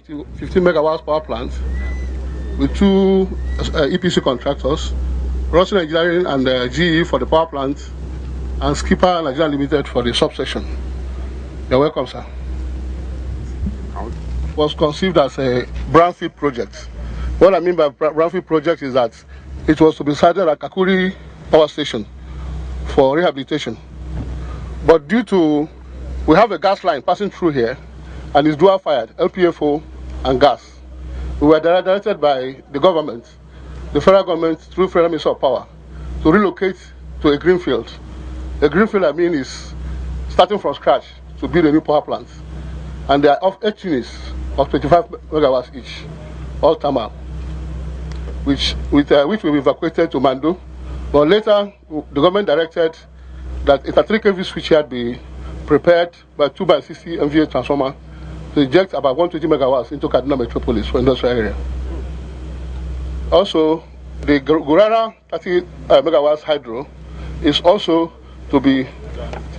15 megawatts power plant with two EPC contractors, Russell Engineering and GE for the power plant, and Skipper Nigeria Limited for the substation. You're welcome, sir. It was conceived as a brownfield project. What I mean by brownfield project is that it was to be sited at Kakuri Power Station for rehabilitation. But due to, we have a gas line passing through here, and it's dual fired, LPFO and gas. We were directed by the government, the federal government, through Federal Ministry of Power, to relocate to a greenfield. A greenfield, I mean, is starting from scratch to build a new power plant. And they are of 8 units of 25 megawatts each, all thermal, which will be evacuated to Mando. But later, the government directed that a 3 kV switchyard be prepared by 2x60 MVA transformer to inject about 120 megawatts into Kaduna metropolis for industrial area. Also, the Gurara 30 megawatts hydro is also to be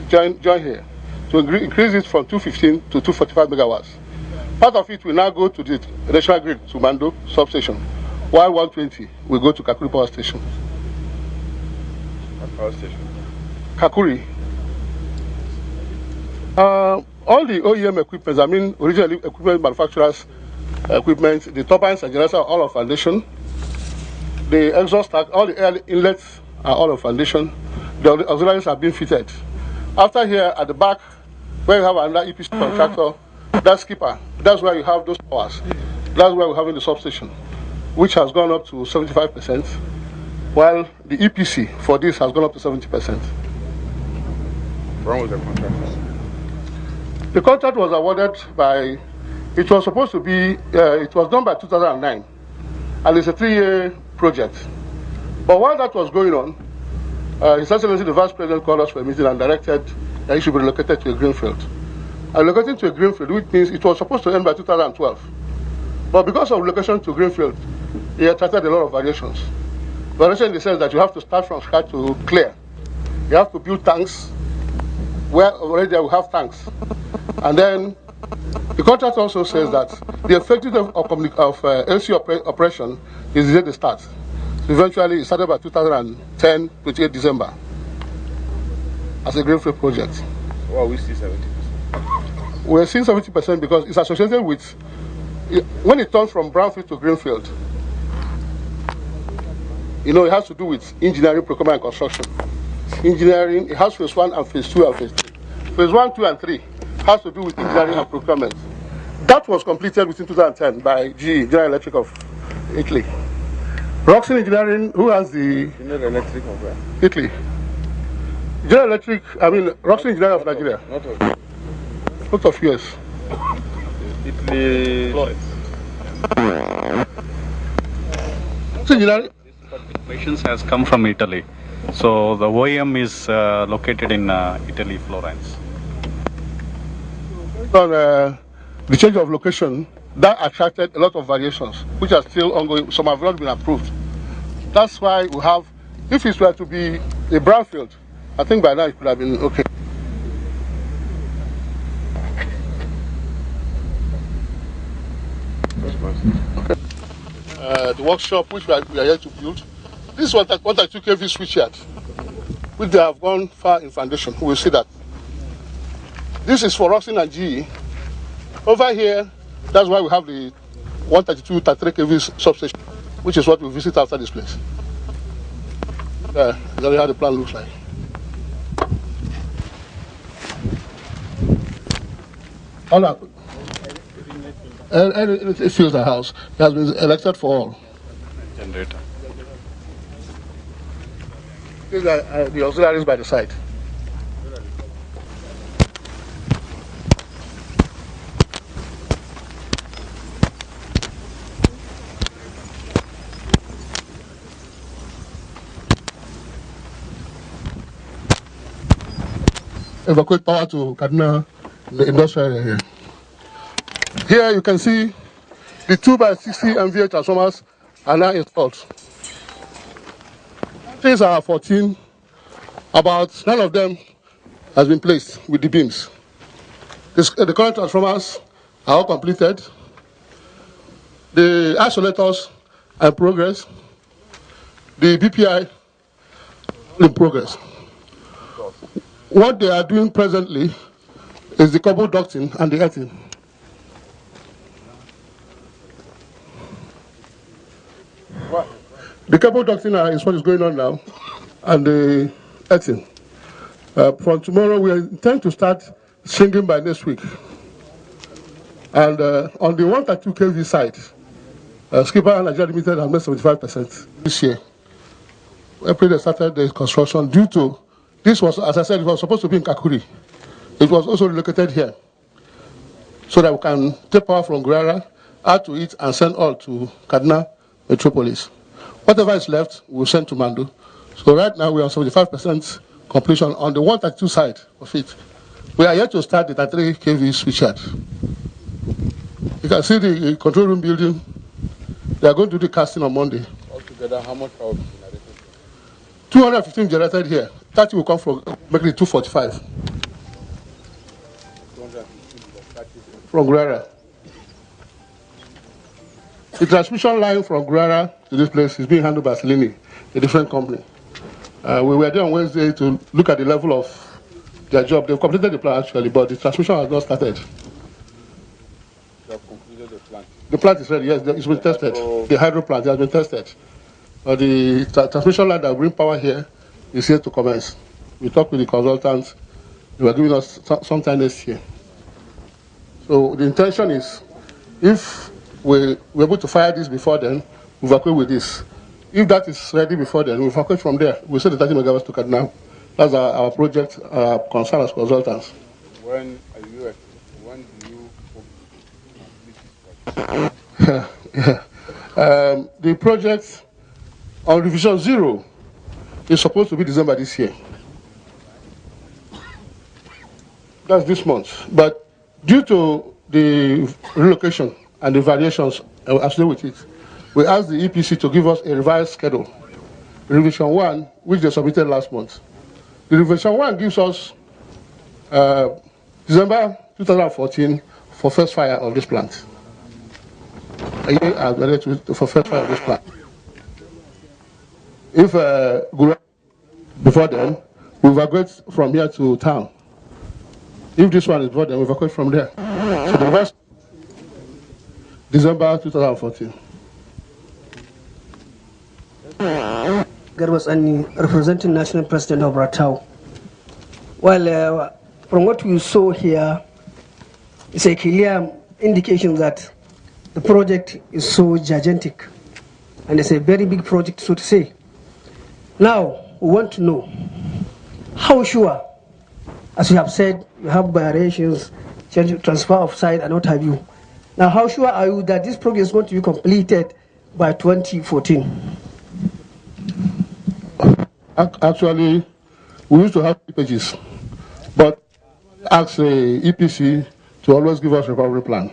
joined here to increase it from 215 to 245 megawatts. Part of it will now go to the national grid to Mando substation, while 120 will go to Kakuri Power Station. What power station? Kakuri. All the OEM equipment, I mean original equipment manufacturers equipment, the turbines and generators are all of foundation. The exhaust tank, all the air inlets are all of foundation. The auxiliaries are being fitted. After here at the back, where you have another EPC contractor, that's Skipper. That's where you have those powers. That's where we're having the substation, which has gone up to 75%, while the EPC for this has gone up to 70%. Wrong with the contract? The contract was awarded by, it was supposed to be, it was done by 2009, and it's a 3-year project. But while that was going on, His Excellency the Vice President called us for a meeting and directed that it should be relocated to a greenfield. And relocating to a greenfield, which means it was supposed to end by 2012. But because of relocation to greenfield, it attracted a lot of variations. Variation in the sense that you have to start from scratch to clear. You have to build tanks, where already we have tanks. And then the contract also says that the effectiveness of LC operation is yet to start. So eventually, it started by 2010, 28 December, as a greenfield project. Well, we see 70%. We're seeing 70% because it's associated with, when it turns from brownfield to greenfield, you know, it has to do with engineering, procurement, and construction. Engineering, it has phase 1 and phase 2 and phase 3. Phase 1, 2, and 3 has to do with engineering and procurement. That was completed within 2010 by GE, General Electric of Italy. Roxy Engineering, who has the... General Electric of where? Italy. General Electric, I mean, Roxy Engineering of Nigeria. Not of... Not of US. Italy... Florence. Engineering... This has come from Italy. So the OEM is located in Italy, Florence. On the change of location, that attracted a lot of variations, which are still ongoing. Some have not been approved. That's why we have, if it were to be a brownfield, I think by now it could have been okay. The workshop which we are here to build, this is what I 2 kV switchyard, which they have gone far in foundation. We will see that. This is for Roxy and GE. Over here, that's why we have the 132, 33 kV substation, which is what we visit after this place. That's how the plan looks like. All that. It fills the house. It has been elected for all. Generator. These are the auxiliaries by the side. Evacuate power to Kaduna, the industrial area here. Here you can see the 2x60 MVA transformers are now installed. These are 14. About 9 of them has been placed with the beams. The current transformers are all completed. The isolators are in progress. The BPI in progress. What they are doing presently is the cable ducting and the earthing. The cable ducting is what is going on now, and the earthing. From tomorrow, we intend to start stringing by next week. And on the 132 kV side, Skipper Nigeria Limited has made 75% this year. April they started the construction due to, this was, as I said, it was supposed to be in Kakuri. It was also relocated here so that we can take power from Gurara, add to it, and send all to Kaduna Metropolis. Whatever is left, we'll send to Mando. So right now we are 75% completion on the 132 side of it. We are yet to start the 33 kV switchyard. You can see the control room building. They are going to do the casting on Monday. Altogether, how much power is generated? 215 generated here. 30 will come from making it 245. 215 plus 30. From Gurara. The transmission line from Gurara to this place is being handled by Selini, a different company. We were there on Wednesday to look at the level of their job. They've completed the plan actually, but the transmission has not started. They have concluded the plan. The plant is ready, yes, it's been tested. The hydro plant has been tested. But the transmission line that will bring power here is yet to commence. We talked with the consultants. They were giving us sometime next year. So the intention is, if we're able to fire this before then, we evacuate with this. If that is ready before then, we evacuate from there. We send the 30 megawatts to Kaduna. That's our project, our concern as consultants. When do you hope to complete this project? The project on revision 0 is supposed to be December this year. That's this month. But due to the relocation and the variations associated with it, we asked the EPC to give us a revised schedule. Revision 1, which they submitted last month. The revision 1 gives us December 2014 for first fire of this plant. A year for first fire of this plant. If before then, we evacuate from here to town. If this one is before then, we evacuate from there. So the rest, December 2014. There was an representing national president of Ratau. Well, from what we saw here, it's a clear indication that the project is so gigantic, and it's a very big project, so to say. Now, we want to know how sure, as you have said, you have variations, transfer of site, and what have you. Now, how sure are you that this project is going to be completed by 2014? Actually, we used to have pages, but ask the EPC to always give us recovery plan.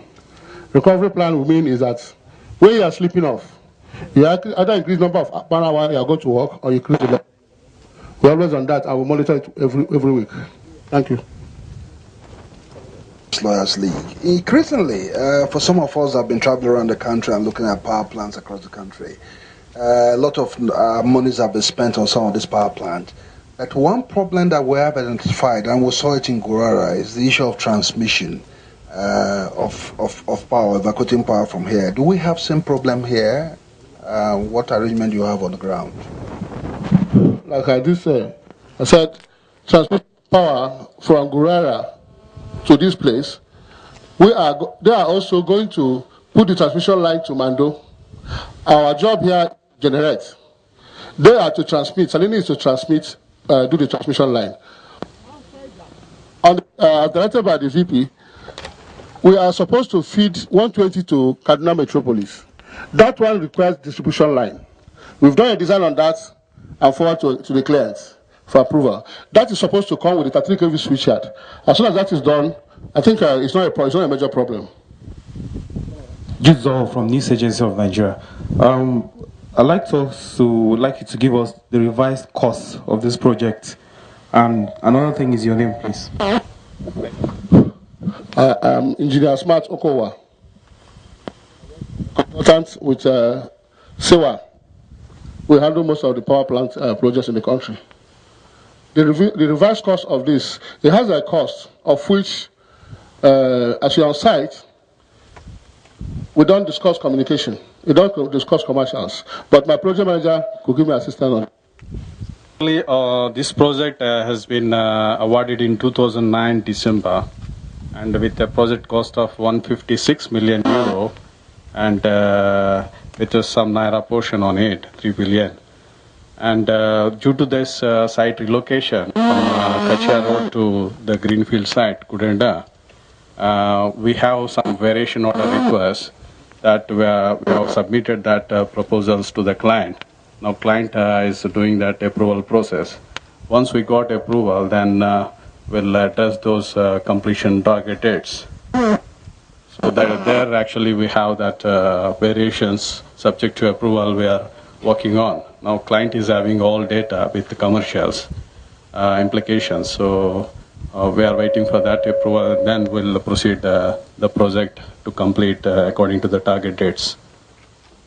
Recovery plan will mean is that when you are sleeping off, you either increase number of man hours you are going to work or you increase the level. We're always on that. I will monitor it every week. Thank you. Lawyers League. Increasingly, for some of us that have been traveling around the country and looking at power plants across the country, a lot of monies have been spent on some of these power plants. But one problem that we have identified, and we saw it in Gurara, is the issue of transmission of power, evacuating power from here. Do we have same problem here? What arrangement do you have on the ground? Like I did say, I said transmit power from Gurara to this place. They are also going to put the transmission line to Mando. Our job here generate. They are to transmit. Salini is to transmit, do the transmission line. Directed by the VP, we are supposed to feed 120 to Kaduna Metropolis. That one requires distribution line. We've done a design on that and forward to the clients for approval. That is supposed to come with the 33 kV switchyard. As soon as that is done, I think it's not a major problem. Jizo from News Agency of Nigeria. I'd like you to give us the revised cost of this project. And another thing is your name, please. Engineer Smart Okowa. consultants with SEWA. We handle most of the power plant projects in the country. The revised cost of this, it has a cost of which, as you're on site, we don't discuss communication. We don't discuss commercials. But my project manager could give me assistance on it. This project has been awarded in 2009 December, and with a project cost of 156 million euro, and with some Naira portion on it, 3 billion. And due to this site relocation from Kachia Road to the Greenfield site, Kudenda, we have some variation order requests that we have submitted that proposals to the client. Now client is doing that approval process. Once we got approval, then we'll test those completion target dates. So there actually we have that variations subject to approval we are working on. Now client is having all data with the commercials implications. So we are waiting for that approval, and then we'll proceed the project to complete according to the target dates.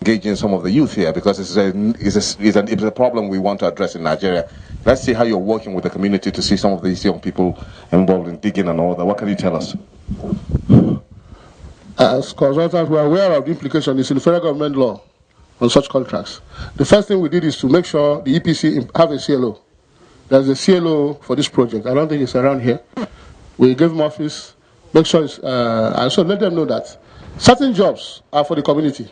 Engaging some of the youth here, because it's a problem we want to address in Nigeria. Let's see how you're working with the community to see some of these young people involved in digging and all that. What can you tell us? As consultants, we are aware of the implication. It's in the federal government law on such contracts. The first thing we did is to make sure the EPC have a CLO. There's a CLO for this project. I don't think it's around here. We gave them office, make sure it's, and so let them know that certain jobs are for the community.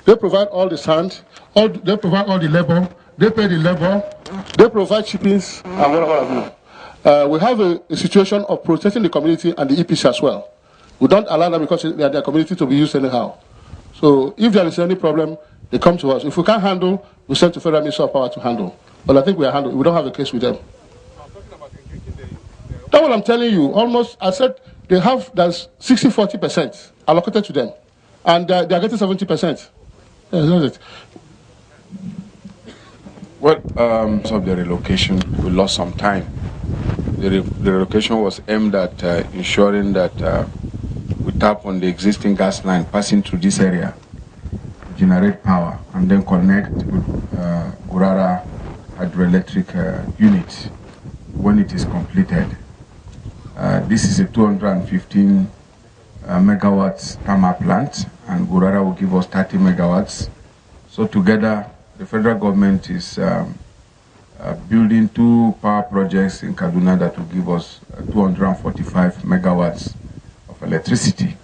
They provide all the sand, they provide all the labor, they pay the labor, they provide shippings, and whatever have you. We have a situation of protecting the community and the EPC as well. We don't allow them because they are their community to be used anyhow. So if there is any problem, they come to us. If we can't handle, we send to Federal Ministry of Power to handle. But I think we are handling. We don't have a case with them. That's what I'm telling you. Almost, I said they have, there's 60-40% allocated to them. And they are getting 70%. Yeah, that's it. Well, so the relocation, we lost some time. The relocation was aimed at ensuring that we tap on the existing gas line passing through this area, generate power, and then connect with Gurara hydroelectric unit when it is completed. This is a 215 megawatts thermal plant, and Gurara will give us 30 megawatts. So together, the federal government is building 2 power projects in Kaduna that will give us 245 megawatts of electricity.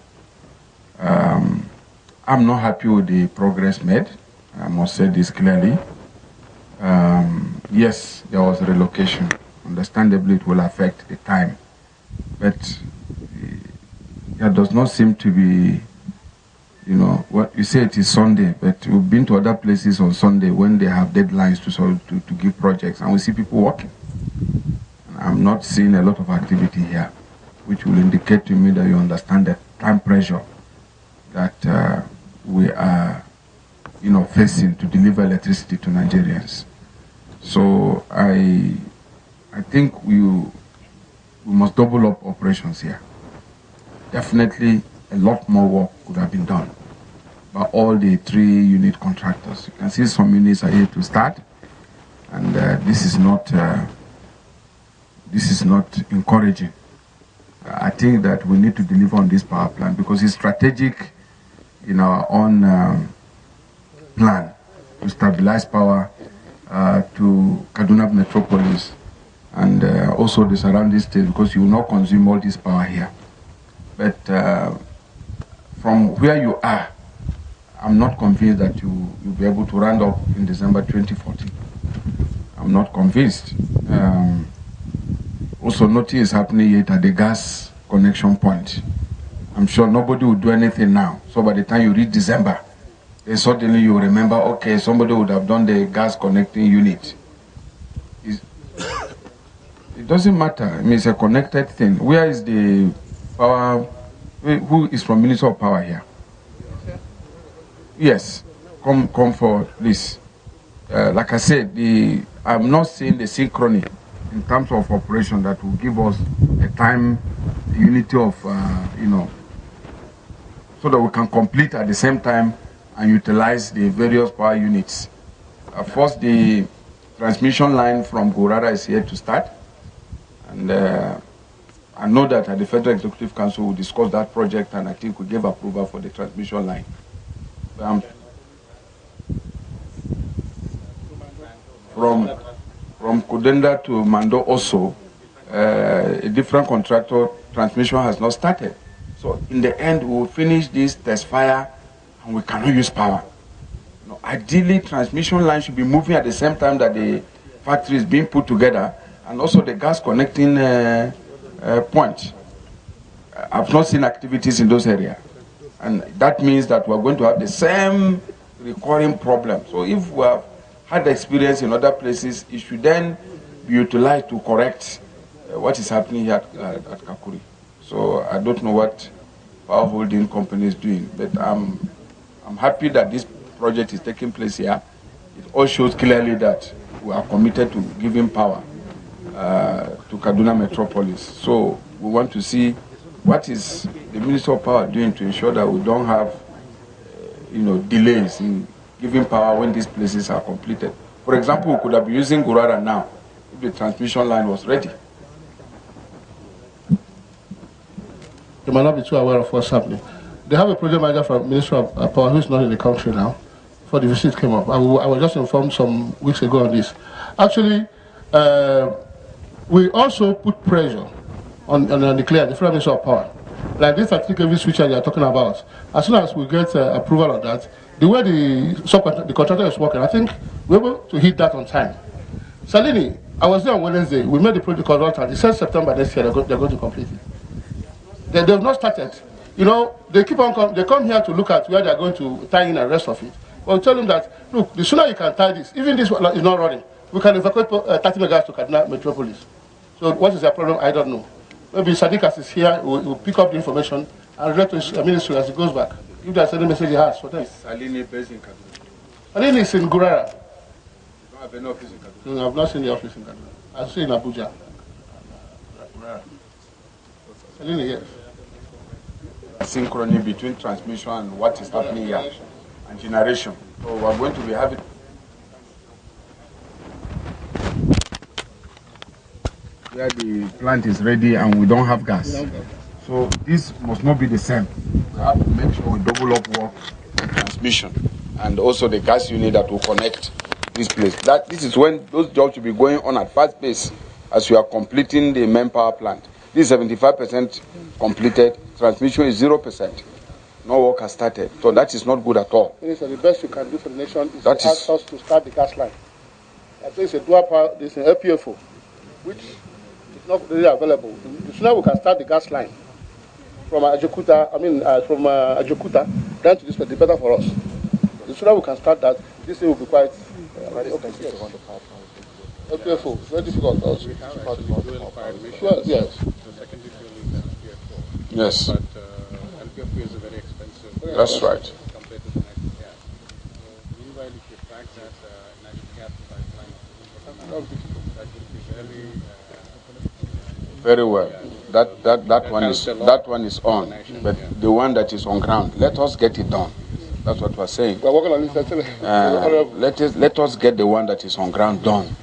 I'm not happy with the progress made. I must say this clearly. Yes, there was relocation. Understandably, it will affect the time. But there does not seem to be, you know, what you say it is Sunday, but we've been to other places on Sunday when they have deadlines to give projects, and we see people working. And I'm not seeing a lot of activity here, which will indicate to me that you understand the time pressure that we are, you know, facing to deliver electricity to Nigerians. So I think we must double up operations here. Definitely a lot more work could have been done by all the 3 unit contractors. You can see some units are here to start, and this is not encouraging. I think that we need to deliver on this power plant because it's strategic in our own plan to stabilize power to Kaduna metropolis and also the surrounding states, because you will not consume all this power here. But from where you are, I'm not convinced that you'll be able to round up in December 2014. I'm not convinced. Also, nothing is happening yet at the gas connection point. I'm sure nobody will do anything now. So by the time you reach December, then suddenly you remember, okay, somebody would have done the gas connecting unit. It doesn't matter. I mean, it's a connected thing. Where is the power? Who is from Minister of Power here? Yes, come for this. Like I said, I'm not seeing the synchrony in terms of operation that will give us a time, unity of, you know, so that we can complete at the same time and utilize the various power units. First, the transmission line from Gurara is here to start, and I know that at the Federal Executive Council we discussed that project, and I think we gave approval for the transmission line. From Kaduna to Mando also, a different contractor transmission has not started. So in the end, we will finish this test fire and we cannot use power. You know, ideally, transmission line should be moving at the same time that the factory is being put together, and also the gas connecting point. I've not seen activities in those areas. And that means that we're going to have the same recurring problem. So if we have had experience in other places, it should then be utilized to correct what is happening here at Kakuri. So I don't know what power holding company is doing, but I'm happy that this project is taking place here. It all shows clearly that we are committed to giving power to Kaduna Metropolis. So we want to see what is the Minister of Power doing to ensure that we don't have delays in giving power when these places are completed. For example, we could have been using Gurara now if the transmission line was ready. You might not be too aware of what's happening. They have a project manager from Ministry of Power who's not in the country now, before the visit came up. I was just informed some weeks ago on this. Actually, we also put pressure on the Federal Ministry of Power. Like this certificate switcher you are talking about, as soon as we get approval on that, the way the contractor is working, I think we're able to hit that on time. Salini, I was there on Wednesday. We made the project consultant. He said September next year they're going to complete it. They have not started. You know, they keep on they come here to look at where they're going to tie in the rest of it. We'll tell them that, look, the sooner you can tie this, even this is not running, we can evacuate 30 megawatts to Kaduna Metropolis. So what is the problem? I don't know. Maybe Sadiq as is here, will pick up the information and relate to his ministry as he goes back. If there's any message he has for them. Salini based in Kaduna. Salini is in Gurara. You don't have any office in Kaduna? No, I've not seen the office in Kaduna. I've seen in Abuja. Salini, yes. Synchrony between transmission and what is happening here and generation. So we're going to be having where the plant is ready and we don't have gas. So this must not be the same. We have to make sure we double up work on transmission and also the gas unit that will connect this place. This is when those jobs should be going on at fast pace as we are completing the main power plant. This is 75% completed. Transmission is 0%. No work has started. So that is not good at all. So the best you can do for the nation is to ask us to start the gas line. I think it's a dual power, there's an LPFO, which is not really available. The sooner we can start the gas line from Ajokuta, down to this place, the better for us. The sooner we can start that, this thing will be quite LPFO, very difficult also. Yes. Yes. But LPFO is a very expensive. That's right. Compared to the natural gas. So, meanwhile, if you track that natural gas pipeline, that will be very well. That one is on, but the one that is on ground, let us get it done. That's what we're saying. We're working on this actually. Let us get the one that is on ground done,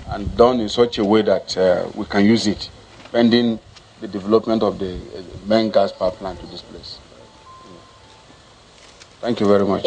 and done in such a way that we can use it, pending the development of the main gas power plant to this place. Thank you very much.